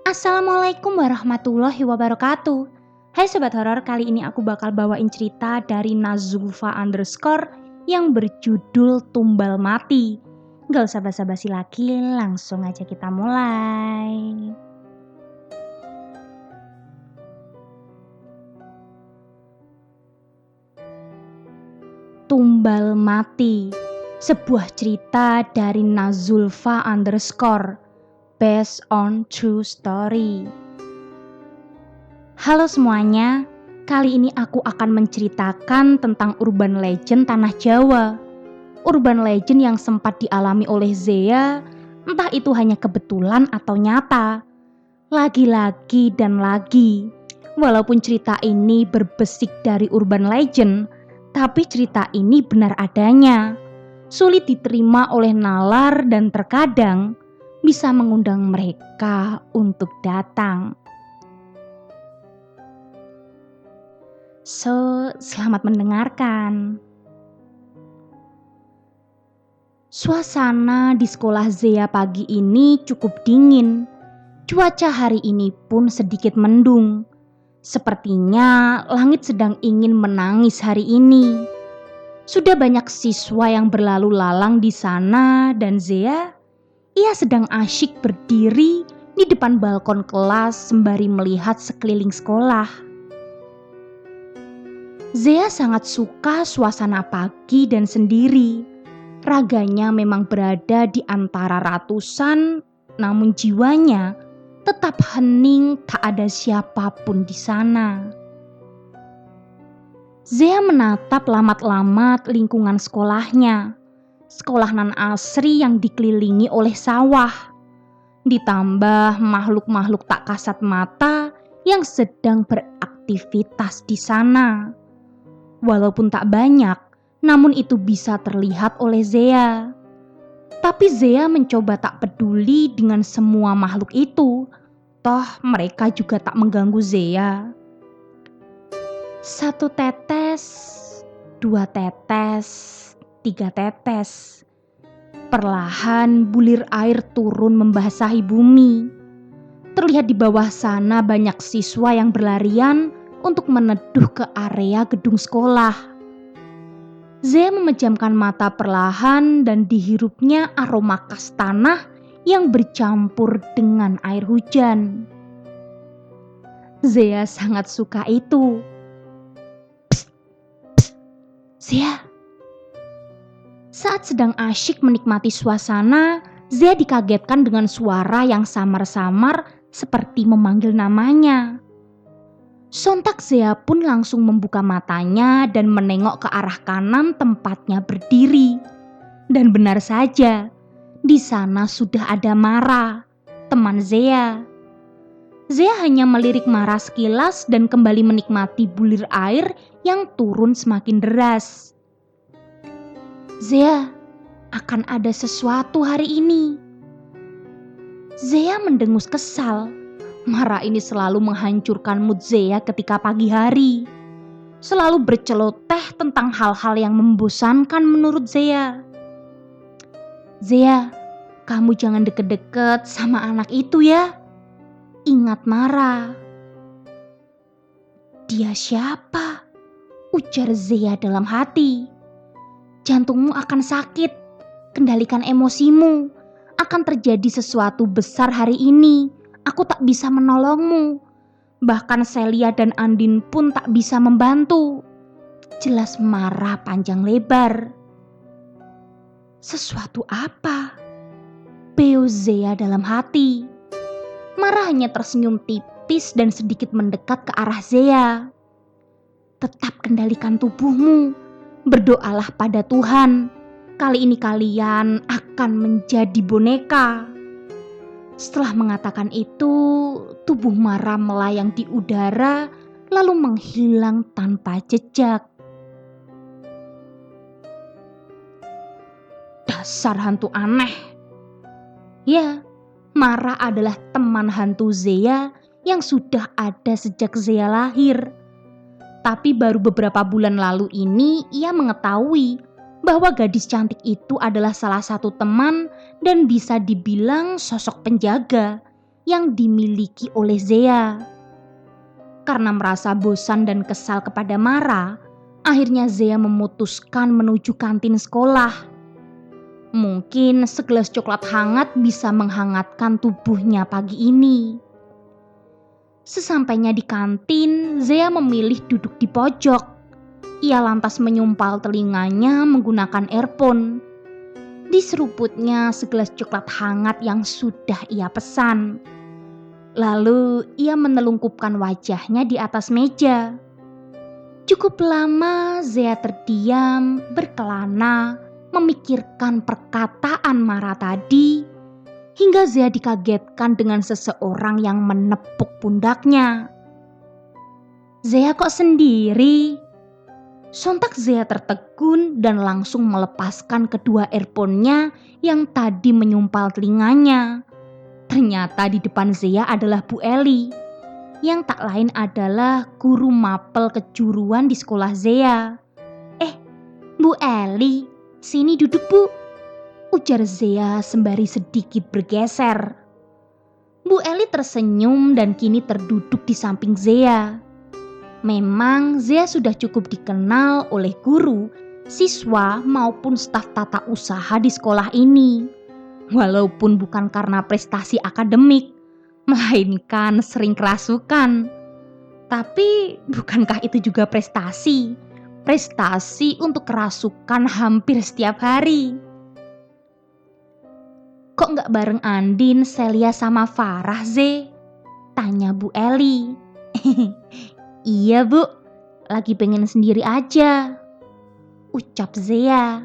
Assalamualaikum warahmatullahi wabarakatuh. Hai Sobat Horor, kali ini aku bakal bawain cerita dari Nazulfa underscore yang berjudul Tumbal Mati. Gak usah basa-basi lagi, langsung aja kita mulai. Tumbal Mati, sebuah cerita dari Nazulfa underscore based on true story. Halo semuanya, kali ini aku akan menceritakan tentang urban legend tanah Jawa. Urban legend yang sempat dialami oleh Zea, entah itu hanya kebetulan atau nyata. Lagi-lagi dan lagi, walaupun cerita ini berbesik dari urban legend, tapi cerita ini benar adanya. Sulit diterima oleh nalar dan terkadang bisa mengundang mereka untuk datang. So, selamat mendengarkan. Suasana di sekolah Zea pagi ini cukup dingin. Cuaca hari ini pun sedikit mendung. Sepertinya langit sedang ingin menangis hari ini. Sudah banyak siswa yang berlalu lalang di sana dan Zea, ia sedang asyik berdiri di depan balkon kelas sembari melihat sekeliling sekolah. Zea sangat suka suasana pagi dan sendiri. Raganya memang berada di antara ratusan, namun jiwanya tetap hening, tak ada siapapun di sana. Zea menatap lamat-lamat lingkungan sekolahnya. Sekolah nan asri yang dikelilingi oleh sawah. Ditambah makhluk-makhluk tak kasat mata yang sedang beraktivitas di sana. Walaupun tak banyak, namun itu bisa terlihat oleh Zea. Tapi Zea mencoba tak peduli dengan semua makhluk itu. Toh mereka juga tak mengganggu Zea. 1 tetes, 2 tetes, 3 tetes. Perlahan bulir air turun membasahi bumi. Terlihat di bawah sana banyak siswa yang berlarian untuk meneduh ke area gedung sekolah. Zea memejamkan mata perlahan dan dihirupnya aroma khas tanah yang bercampur dengan air hujan. Zea sangat suka itu. Psst, psst, Zea. Saat sedang asyik menikmati suasana, Zea dikagetkan dengan suara yang samar-samar seperti memanggil namanya. Sontak Zea pun langsung membuka matanya dan menengok ke arah kanan tempatnya berdiri. Dan benar saja, di sana sudah ada Mara, teman Zea. Zea hanya melirik Mara sekilas dan kembali menikmati bulir air yang turun semakin deras. Zea, akan ada sesuatu hari ini. Zea mendengus kesal. Mara ini selalu menghancurkan mood Zea ketika pagi hari. Selalu berceloteh tentang hal-hal yang membosankan menurut Zea. Zea, kamu jangan deket-deket sama anak itu ya. Ingat Mara. Dia siapa? Ujar Zea dalam hati. Jantungmu akan sakit. Kendalikan emosimu. Akan terjadi sesuatu besar hari ini. Aku tak bisa menolongmu. Bahkan Celia dan Andin pun tak bisa membantu. Jelas Mara panjang lebar. Sesuatu apa? Beo Zea dalam hati. Mara hanya tersenyum tipis dan sedikit mendekat ke arah Zea. Tetap kendalikan tubuhmu. Berdoalah pada Tuhan. Kali ini kalian akan menjadi boneka. Setelah mengatakan itu, tubuh Mara melayang di udara lalu menghilang tanpa jejak. Dasar hantu aneh. Ya, Mara adalah teman hantu Zea yang sudah ada sejak Zea lahir. Tapi baru beberapa bulan lalu ini ia mengetahui bahwa gadis cantik itu adalah salah satu teman dan bisa dibilang sosok penjaga yang dimiliki oleh Zea. Karena merasa bosan dan kesal kepada Mara, akhirnya Zea memutuskan menuju kantin sekolah. Mungkin segelas coklat hangat bisa menghangatkan tubuhnya pagi ini. Sesampainya di kantin, Zea memilih duduk di pojok. Ia lantas menyumpal telinganya menggunakan earphone. Diseruputnya segelas coklat hangat yang sudah ia pesan. Lalu ia menelungkupkan wajahnya di atas meja. Cukup lama Zea terdiam, berkelana, memikirkan perkataan Mara tadi, hingga Zea dikagetkan dengan seseorang yang menepuk pundaknya. "Zea, kok sendiri?" Sontak Zea tertegun dan langsung melepaskan kedua earphone-nya yang tadi menyumpal telinganya. Ternyata di depan Zea adalah Bu Eli, yang tak lain adalah guru mapel kejuruan di sekolah Zea. Bu Eli, sini duduk Bu," ujar Zea sembari sedikit bergeser. Bu Eli tersenyum dan kini terduduk di samping Zea. Memang Zea sudah cukup dikenal oleh guru, siswa maupun staf tata usaha di sekolah ini. Walaupun bukan karena prestasi akademik, melainkan sering kerasukan. Tapi bukankah itu juga prestasi? Prestasi untuk kerasukan hampir setiap hari. "Kok nggak bareng Andin, Celia sama Farah, Ze?" tanya Bu Eli. "Iya Bu, lagi pengen sendiri aja," ucap Zea.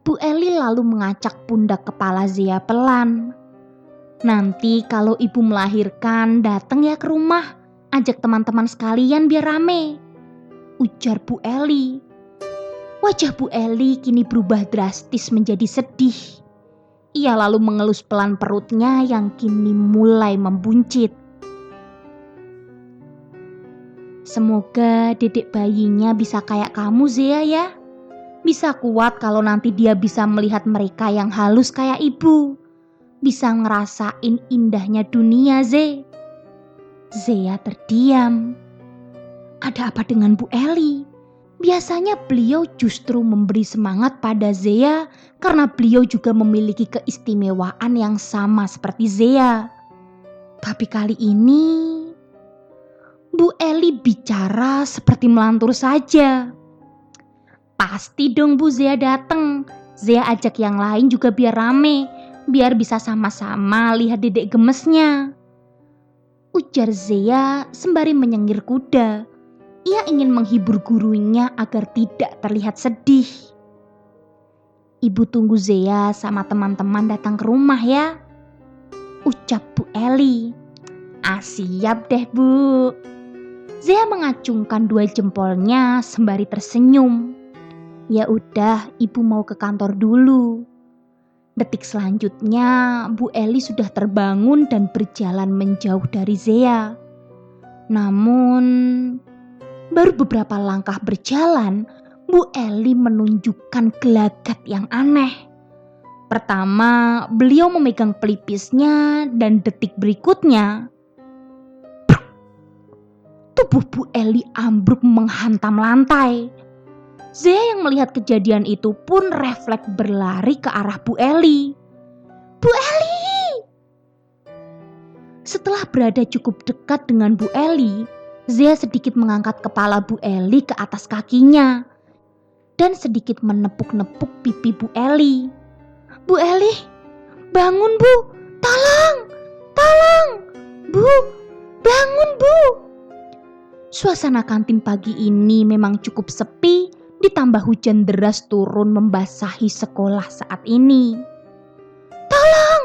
Bu Eli lalu mengacak pundak kepala Zea pelan. "Nanti kalau ibu melahirkan datang ya ke rumah, ajak teman-teman sekalian biar rame," ujar Bu Eli. Wajah Bu Eli kini berubah drastis menjadi sedih. Ia lalu mengelus pelan perutnya yang kini mulai membuncit. "Semoga dedek bayinya bisa kayak kamu, Zea ya. Bisa kuat kalau nanti dia bisa melihat mereka yang halus kayak ibu. Bisa ngerasain indahnya dunia, Ze." Zea terdiam. Ada apa dengan Bu Eli? Biasanya beliau justru memberi semangat pada Zea karena beliau juga memiliki keistimewaan yang sama seperti Zea. Tapi kali ini Bu Eli bicara seperti melantur saja. "Pasti dong Bu Zea datang. Zea ajak yang lain juga biar rame, biar bisa sama-sama lihat dedek gemesnya," ujar Zea sembari menyengir kuda. Ia ingin menghibur gurunya agar tidak terlihat sedih. "Ibu tunggu Zea sama teman-teman datang ke rumah ya," ucap Bu Eli. Siap deh Bu." Zea mengacungkan dua jempolnya sembari tersenyum. "Ya udah, ibu mau ke kantor dulu." Detik selanjutnya, Bu Eli sudah terbangun dan berjalan menjauh dari Zea. Namun, baru beberapa langkah berjalan, Bu Eli menunjukkan gelagat yang aneh. Pertama, beliau memegang pelipisnya dan detik berikutnya, tubuh Bu Eli ambruk menghantam lantai. Zea yang melihat kejadian itu pun refleks berlari ke arah Bu Eli. "Bu Eli!" Setelah berada cukup dekat dengan Bu Eli, Zea sedikit mengangkat kepala Bu Eli ke atas kakinya dan sedikit menepuk-nepuk pipi Bu Eli. "Bu Eli, bangun Bu, tolong, tolong, Bu, bangun Bu." Suasana kantin pagi ini memang cukup sepi, ditambah hujan deras turun membasahi sekolah saat ini. "Tolong,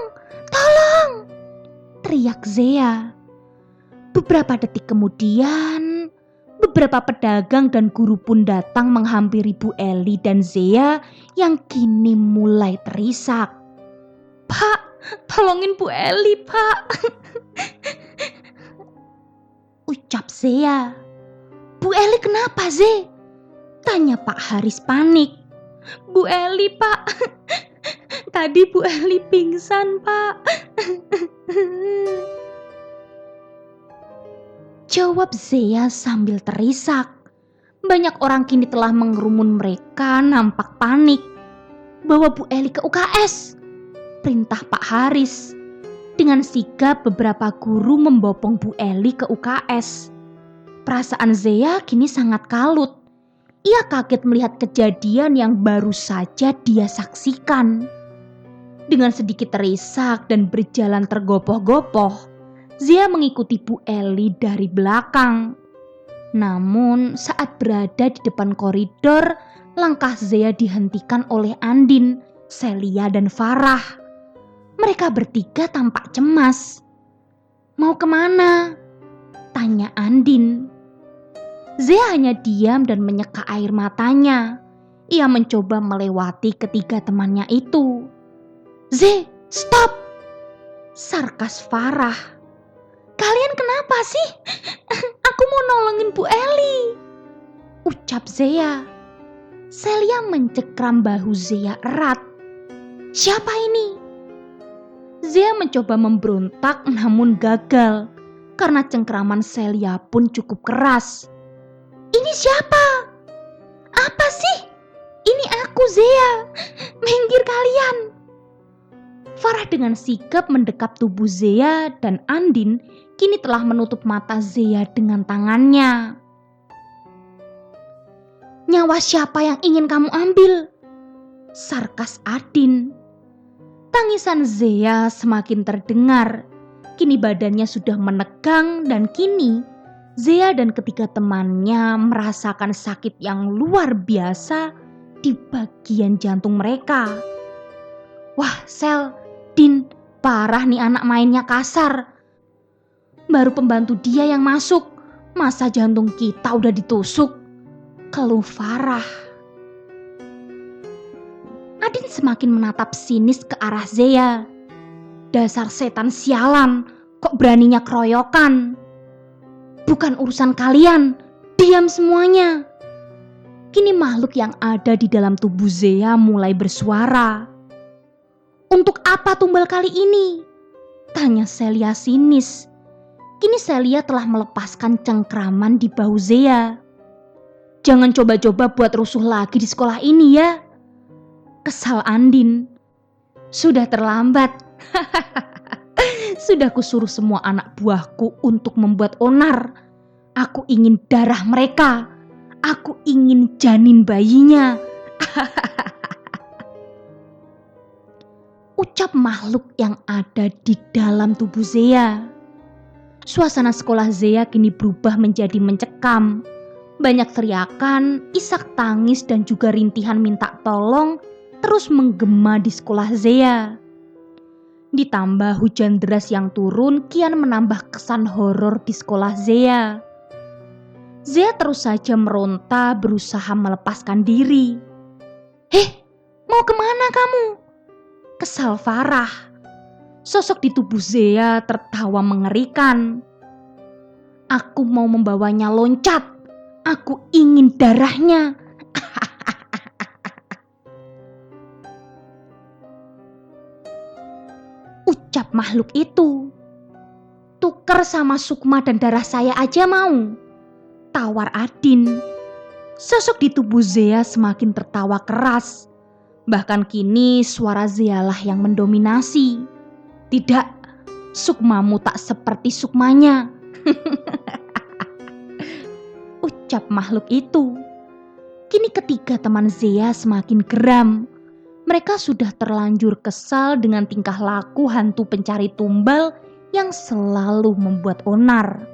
tolong!" teriak Zea. Beberapa detik kemudian, beberapa pedagang dan guru pun datang menghampiri Bu Eli dan Zea yang kini mulai terisak. "Pak, tolongin Bu Eli, Pak," ucap Zea. "Bu Eli kenapa, Ze?" tanya Pak Haris panik. "Bu Eli, Pak, Tadi Bu Eli pingsan, Pak. Jawab Zea sambil terisak. Banyak orang kini telah mengerumun, mereka nampak panik. Bawa Bu Eli ke UKS, perintah Pak Haris. Dengan sigap beberapa guru membopong Bu Eli ke UKS. Perasaan Zea kini sangat kalut. Ia kaget melihat kejadian yang baru saja dia saksikan. Dengan sedikit terisak dan berjalan tergopoh-gopoh, Zea mengikuti Bu Eli dari belakang. Namun saat berada di depan koridor, langkah Zea dihentikan oleh Andin, Celia dan Farah. Mereka bertiga tampak cemas. "Mau kemana?" tanya Andin. Zea hanya diam dan menyeka air matanya. Ia mencoba melewati ketiga temannya itu. "Ze, stop!" sarkas Farah. "Kalian kenapa sih?" "Aku mau nolongin Bu Eli," ucap Zea. Celia mencekram bahu Zea erat. "Siapa ini?" Zea mencoba memberontak namun gagal karena cengkraman Celia pun cukup keras. "Ini siapa? Apa sih?" "Ini aku, Zea. Minggir kalian." Farah dengan sigap mendekap tubuh Zea dan Andin kini telah menutup mata Zea dengan tangannya. "Nyawa siapa yang ingin kamu ambil?" sarkas Adin. Tangisan Zea semakin terdengar. Kini badannya sudah menegang dan kini Zea dan ketiga temannya merasakan sakit yang luar biasa di bagian jantung mereka. "Wah, Sel, Din, parah nih anak mainnya kasar. Baru pembantu dia yang masuk, masa jantung kita udah ditusuk?" keluh Farah. Adin semakin menatap sinis ke arah Zea. "Dasar setan sialan, kok beraninya keroyokan? Bukan urusan kalian, diam semuanya." Kini makhluk yang ada di dalam tubuh Zea mulai bersuara. "Untuk apa tumbal kali ini?" tanya Celia sinis. Kini Celia telah melepaskan cengkraman di bahu Zea. "Jangan coba-coba buat rusuh lagi di sekolah ini ya," kesal Andin. "Sudah terlambat. Sudah kusuruh semua anak buahku untuk membuat onar. Aku ingin darah mereka. Aku ingin janin bayinya." Ucap makhluk yang ada di dalam tubuh Zea. Suasana sekolah Zea kini berubah menjadi mencekam. Banyak teriakan, isak tangis dan juga rintihan minta tolong terus menggema di sekolah Zea. Ditambah hujan deras yang turun kian menambah kesan horor di sekolah Zea. Zea terus saja meronta berusaha melepaskan diri. "Heh, mau kemana kamu?" kesal Farah. Sosok di tubuh Zea tertawa mengerikan. "Aku mau membawanya loncat. Aku ingin darahnya." Ucap makhluk itu. "Tuker sama Sukma dan darah saya aja mau?" tawar Adin. Sosok di tubuh Zea semakin tertawa keras. Bahkan kini suara Zea lah yang mendominasi. "Tidak, Sukmamu tak seperti Sukmanya." Ucap makhluk itu. Kini ketiga teman Zea semakin geram. Mereka sudah terlanjur kesal dengan tingkah laku hantu pencari tumbal yang selalu membuat onar.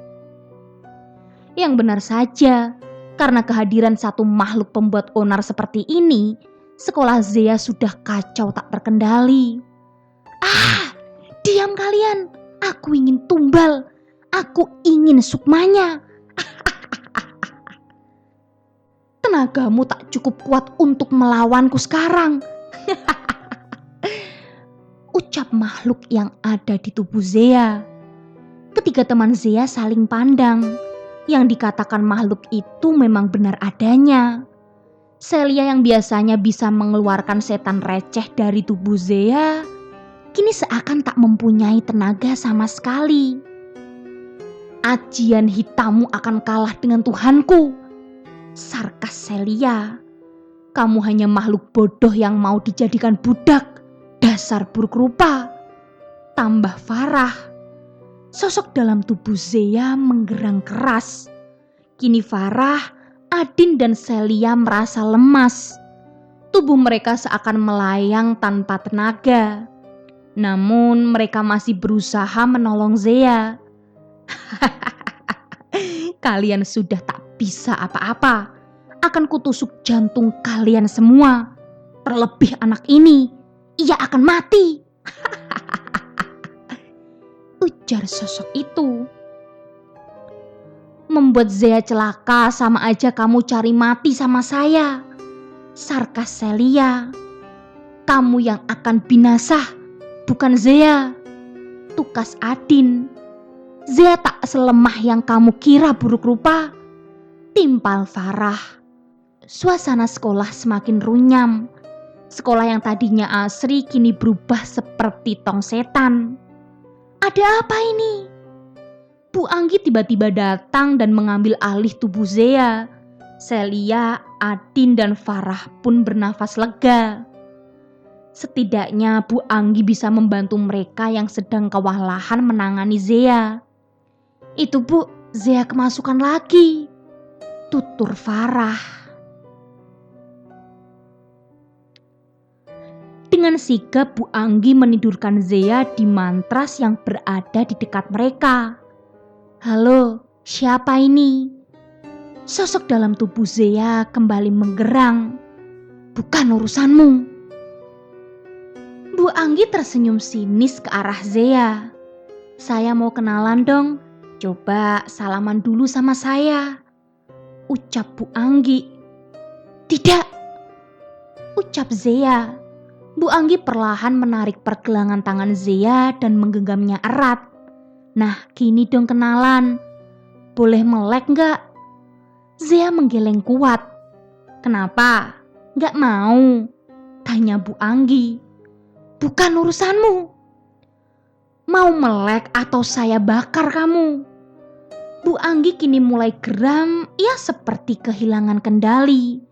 Yang benar saja, karena kehadiran satu makhluk pembuat onar seperti ini, sekolah Zea sudah kacau tak terkendali. "Ah, diam kalian. Aku ingin tumbal. Aku ingin Sukmanya. Tenagamu tak cukup kuat untuk melawanku sekarang." Ucap makhluk yang ada di tubuh Zea. Ketiga teman Zea saling pandang. Yang dikatakan makhluk itu memang benar adanya. Celia yang biasanya bisa mengeluarkan setan receh dari tubuh Zea, kini seakan tak mempunyai tenaga sama sekali. Ajian hitammu akan kalah dengan Tuhanku, sarkas Celia. Kamu hanya makhluk bodoh yang mau dijadikan budak, dasar buruk rupa. Tambah Farah. Sosok dalam tubuh Zea menggerang keras. Kini Farah, Adin dan Celia merasa lemas. Tubuh mereka seakan melayang tanpa tenaga. Namun mereka masih berusaha menolong Zea. Kalian sudah tak bisa apa-apa. Akan kutusuk jantung kalian semua. Terlebih anak ini, ia akan mati. Ujar sosok itu. Membuat Zea celaka sama aja kamu cari mati sama saya, sarkas Celia. Kamu yang akan binasa, bukan Zea, tukas Adin. Zea tak selemah yang kamu kira buruk rupa, timpal Farah. Suasana sekolah semakin runyam. Sekolah yang tadinya asri kini berubah seperti tong setan. Ada apa ini? Bu Anggi tiba-tiba datang dan mengambil alih tubuh Zea. Celia, Adin, dan Farah pun bernafas lega. Setidaknya Bu Anggi bisa membantu mereka yang sedang kewalahan menangani Zea. Itu Bu, Zea kemasukan lagi, tutur Farah. Dengan sigap Bu Anggi menidurkan Zea di mantras yang berada di dekat mereka. Halo, siapa ini? Sosok dalam tubuh Zea kembali menggerang. Bukan urusanmu. Bu Anggi tersenyum sinis ke arah Zea. Saya mau kenalan dong. Coba salaman dulu sama saya, ucap Bu Anggi. Tidak, ucap Zea. Bu Anggi perlahan menarik pergelangan tangan Zea dan menggenggamnya erat. Nah, gini dong kenalan. Boleh melek gak? Zea menggeleng kuat. Kenapa? Gak mau? Tanya Bu Anggi. Bukan urusanmu. Mau melek atau saya bakar kamu? Bu Anggi kini mulai geram, ia seperti kehilangan kendali.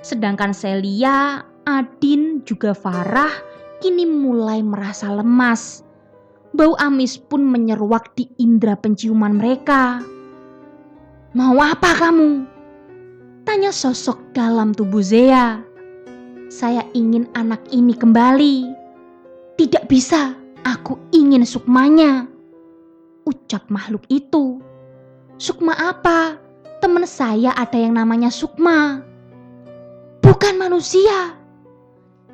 Sedangkan Celia, Adin, juga Farah kini mulai merasa lemas. Bau amis pun menyeruak di indera penciuman mereka. Mau apa kamu? Tanya sosok dalam tubuh Zea. Saya ingin anak ini kembali. Tidak bisa, aku ingin sukmanya, ucap makhluk itu. Sukma apa? Teman saya ada yang namanya Sukma. Bukan manusia.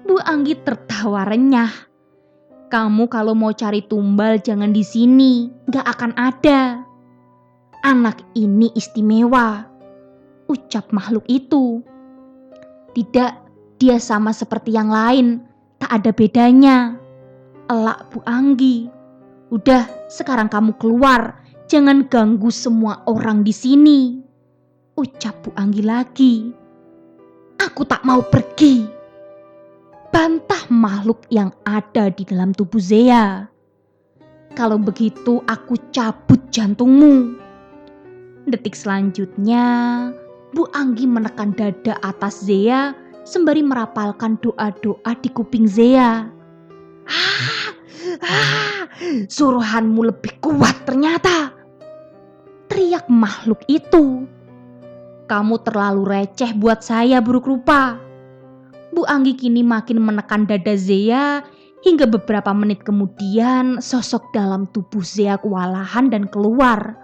Bu Anggi tertawa renyah. Kamu kalau mau cari tumbal jangan di sini, gak akan ada. Anak ini istimewa, ucap makhluk itu. Tidak, dia sama seperti yang lain, tak ada bedanya, elak Bu Anggi. Udah, sekarang kamu keluar, jangan ganggu semua orang di sini, ucap Bu Anggi lagi. Aku tak mau pergi, bantah makhluk yang ada di dalam tubuh Zea. Kalau begitu aku cabut jantungmu. Detik selanjutnya, Bu Anggi menekan dada atas Zea sembari merapalkan doa-doa di kuping Zea. Suruhanmu lebih kuat ternyata, teriak makhluk itu. Kamu terlalu receh buat saya buruk rupa. Bu Anggi kini makin menekan dada Zea hingga beberapa menit kemudian sosok dalam tubuh Zea kewalahan dan keluar.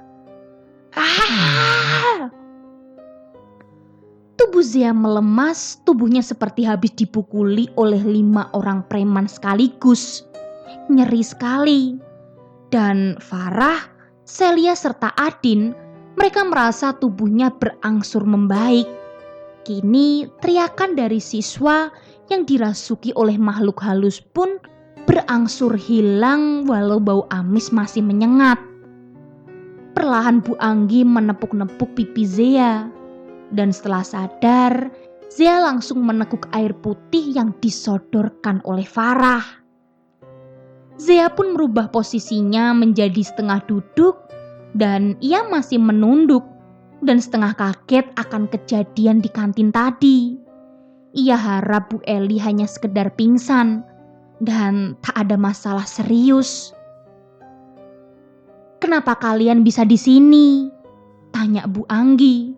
Tubuh Zea melemas, tubuhnya seperti habis dipukuli oleh 5 orang preman sekaligus. Nyeri sekali. Dan Farah, Celia serta Adin, mereka merasa tubuhnya berangsur membaik. Kini teriakan dari siswa yang dirasuki oleh makhluk halus pun berangsur hilang walau bau amis masih menyengat. Perlahan Bu Anggi menepuk-nepuk pipi Zea. Dan setelah sadar, Zea langsung meneguk air putih yang disodorkan oleh Farah. Zea pun merubah posisinya menjadi setengah duduk dan ia masih menunduk dan setengah kaget akan kejadian di kantin tadi. Ia harap Bu Eli hanya sekedar pingsan dan tak ada masalah serius. "Kenapa kalian bisa di sini?" tanya Bu Anggi.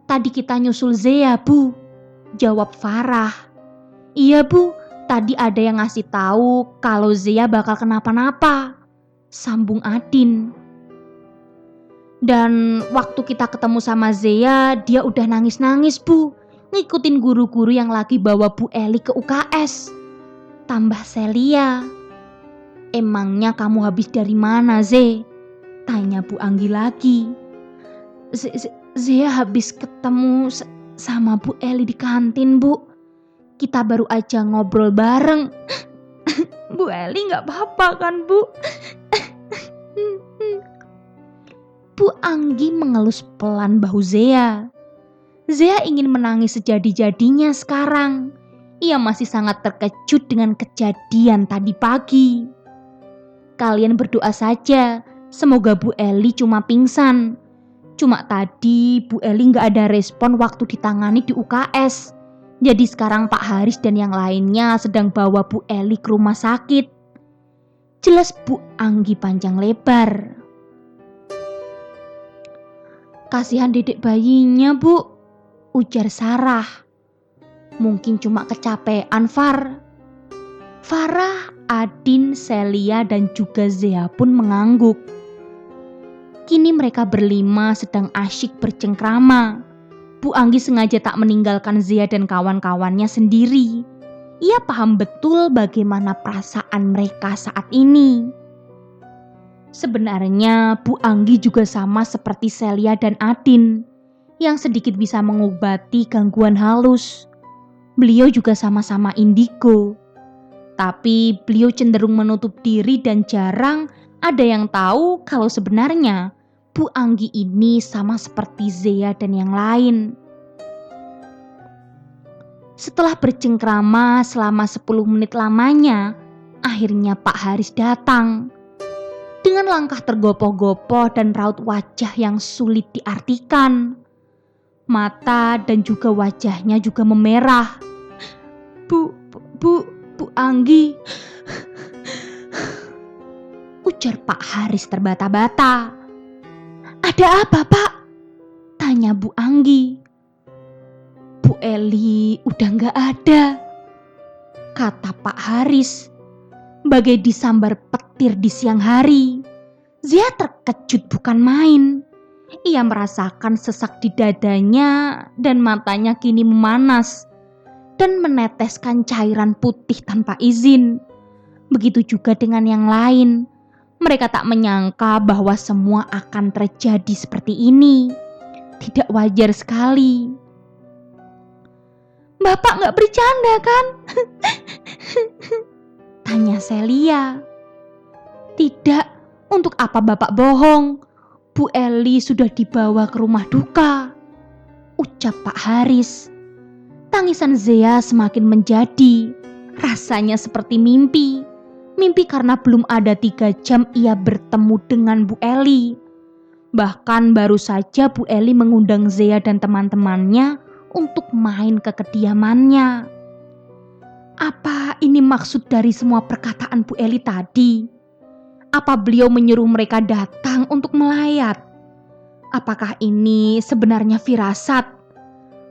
"Tadi kita nyusul Zea, Bu," jawab Farah. "Iya, Bu, tadi ada yang ngasih tahu kalau Zea bakal kenapa-napa," sambung Adin. "Dan waktu kita ketemu sama Zea, dia udah nangis-nangis, Bu, ngikutin guru-guru yang lagi bawa Bu Eli ke UKS," tambah Celia. "Emangnya kamu habis dari mana, Ze?" tanya Bu Anggi lagi. Zea habis ketemu sama Bu Eli di kantin, Bu. Kita baru aja ngobrol bareng." "Bu Eli gak apa-apa kan, Bu?" Bu Anggi mengelus pelan bahu Zea. Zea ingin menangis sejadi-jadinya sekarang. Ia masih sangat terkejut dengan kejadian tadi pagi. "Kalian berdoa saja, semoga Bu Eli cuma pingsan. Cuma tadi Bu Eli gak ada respon waktu ditangani di UKS. Jadi sekarang Pak Haris dan yang lainnya sedang bawa Bu Eli ke rumah sakit," jelas Bu Anggi panjang lebar. "Kasihan dedek bayinya, Bu," ujar Sarah. "Mungkin cuma kecapean, Far." Farah, Adin, Celia, dan juga Zea pun mengangguk. Kini mereka berlima sedang asyik bercengkrama. Bu Anggi sengaja tak meninggalkan Zea dan kawan-kawannya sendiri. Ia paham betul bagaimana perasaan mereka saat ini. Sebenarnya Bu Anggi juga sama seperti Celia dan Adin, yang sedikit bisa mengobati gangguan halus. Beliau juga sama-sama indigo. Tapi beliau cenderung menutup diri dan jarang ada yang tahu kalau sebenarnya Bu Anggi ini sama seperti Zea dan yang lain. Setelah bercengkrama selama 10 menit lamanya, akhirnya Pak Haris datang. Dengan langkah tergopoh-gopoh dan raut wajah yang sulit diartikan. Mata dan juga wajahnya juga memerah. Bu Anggi," ujar Pak Haris terbata-bata. "Ada apa, Pak?" tanya Bu Anggi. "Bu Eli udah gak ada," kata Pak Haris. Bagai disambar petir di siang hari. Zea terkejut bukan main. Ia merasakan sesak di dadanya dan matanya kini memanas dan meneteskan cairan putih tanpa izin. Begitu juga dengan yang lain. Mereka tak menyangka bahwa semua akan terjadi seperti ini. Tidak wajar sekali. "Bapak gak bercanda kan?" tanya Celia. "Tidak, untuk apa Bapak bohong? Bu Eli sudah dibawa ke rumah duka," ucap Pak Haris. Tangisan Zea semakin menjadi. Rasanya seperti mimpi. Mimpi karena belum ada 3 jam ia bertemu dengan Bu Eli. Bahkan baru saja Bu Eli mengundang Zea dan teman-temannya untuk main ke kediamannya. Apa ini maksud dari semua perkataan Bu Eli tadi? Apa beliau menyuruh mereka datang untuk melayat? Apakah ini sebenarnya firasat?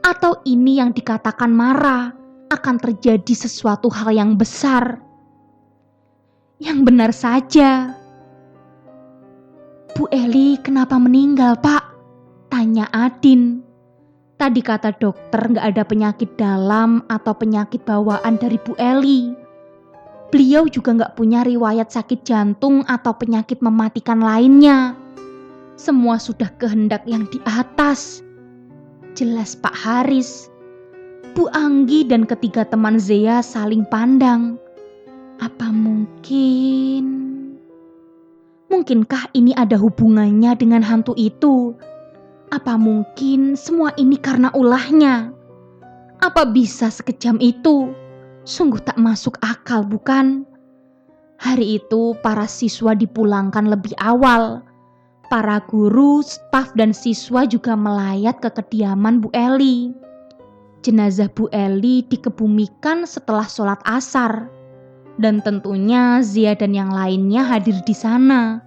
Atau ini yang dikatakan Mara akan terjadi sesuatu hal yang besar? Yang benar saja. "Bu Eli kenapa meninggal, Pak?" tanya Adin. "Tadi kata dokter gak ada penyakit dalam atau penyakit bawaan dari Bu Eli. Beliau juga gak punya riwayat sakit jantung atau penyakit mematikan lainnya. Semua sudah kehendak yang di atas," jelas Pak Haris. Bu Anggi dan ketiga teman Zea saling pandang. Apa mungkinkah ini ada hubungannya dengan hantu itu? Apa mungkin semua ini karena ulahnya? Apa bisa sekejam itu? Sungguh tak masuk akal, bukan? Hari itu para siswa dipulangkan lebih awal. Para guru, staf, dan siswa juga melayat ke kediaman Bu Eli. Jenazah Bu Eli dikebumikan setelah sholat asar. Dan tentunya Zia dan yang lainnya hadir di sana.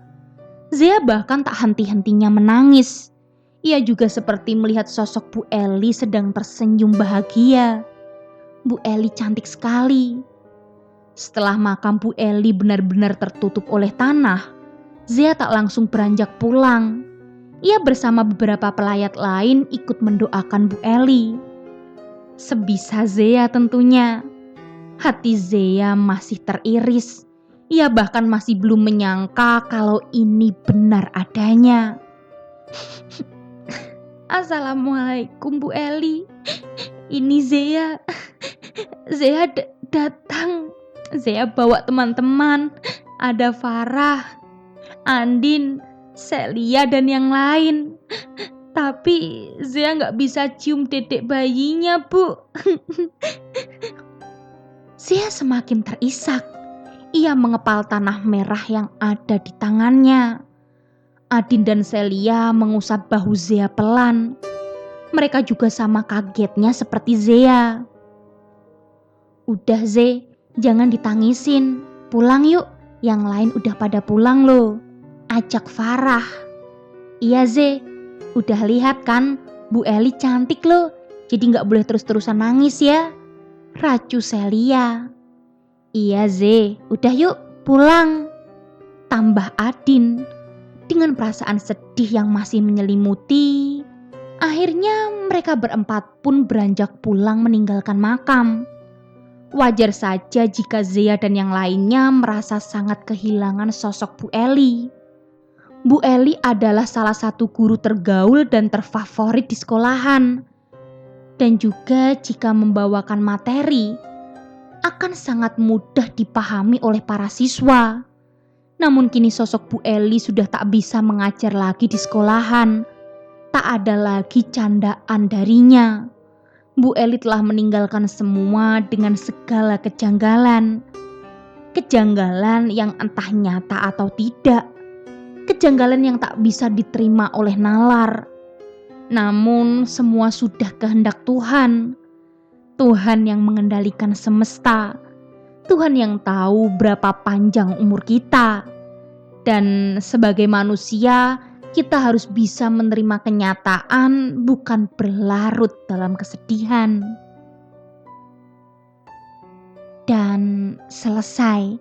Zia bahkan tak henti-hentinya menangis. Ia juga seperti melihat sosok Bu Eli sedang tersenyum bahagia. Bu Eli cantik sekali. Setelah makam Bu Eli benar-benar tertutup oleh tanah, Zia tak langsung beranjak pulang. Ia bersama beberapa pelayat lain ikut mendoakan Bu Eli. Sebisa Zia tentunya. Hati Zia masih teriris. Ia bahkan masih belum menyangka kalau ini benar adanya. Assalamualaikum Bu Eli. Ini Zia. Zia datang. Zia bawa teman-teman. Ada Farah, Andin, Celia, dan yang lain. Tapi Zia gak bisa cium dedek bayinya, Bu. Zia semakin terisak. Ia mengepal tanah merah yang ada di tangannya. Adin dan Celia mengusap bahu Zia pelan. Mereka juga sama kagetnya seperti Zia. Udah Ze, jangan ditangisin. Pulang yuk, yang lain udah pada pulang loh. Ajak Farah. Iya Ze, udah lihat kan Bu Eli cantik loh. Jadi gak boleh terus-terusan nangis ya. Racu Celia. Iya Ze, udah yuk pulang. Tambah Adin. Dengan perasaan sedih yang masih menyelimuti, akhirnya mereka berempat pun beranjak pulang meninggalkan makam. Wajar saja jika Zia dan yang lainnya merasa sangat kehilangan sosok Bu Eli. Bu Eli adalah salah satu guru tergaul dan terfavorit di sekolahan. Dan juga jika membawakan materi, akan sangat mudah dipahami oleh para siswa. Namun kini sosok Bu Eli sudah tak bisa mengajar lagi di sekolahan. Tak ada lagi candaan darinya. Bu Eli telah meninggalkan semua dengan segala kejanggalan. Kejanggalan yang entah nyata atau tidak. Kejanggalan yang tak bisa diterima oleh nalar. Namun semua sudah kehendak Tuhan. Tuhan yang mengendalikan semesta. Tuhan yang tahu berapa panjang umur kita. Dan sebagai manusia, kita harus bisa menerima kenyataan, bukan berlarut dalam kesedihan. Dan selesai.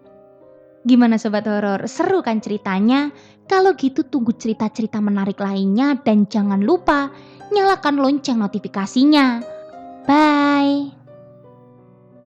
Gimana Sobat Horor? Seru kan ceritanya? Kalau gitu tunggu cerita-cerita menarik lainnya dan jangan lupa nyalakan lonceng notifikasinya. Bye!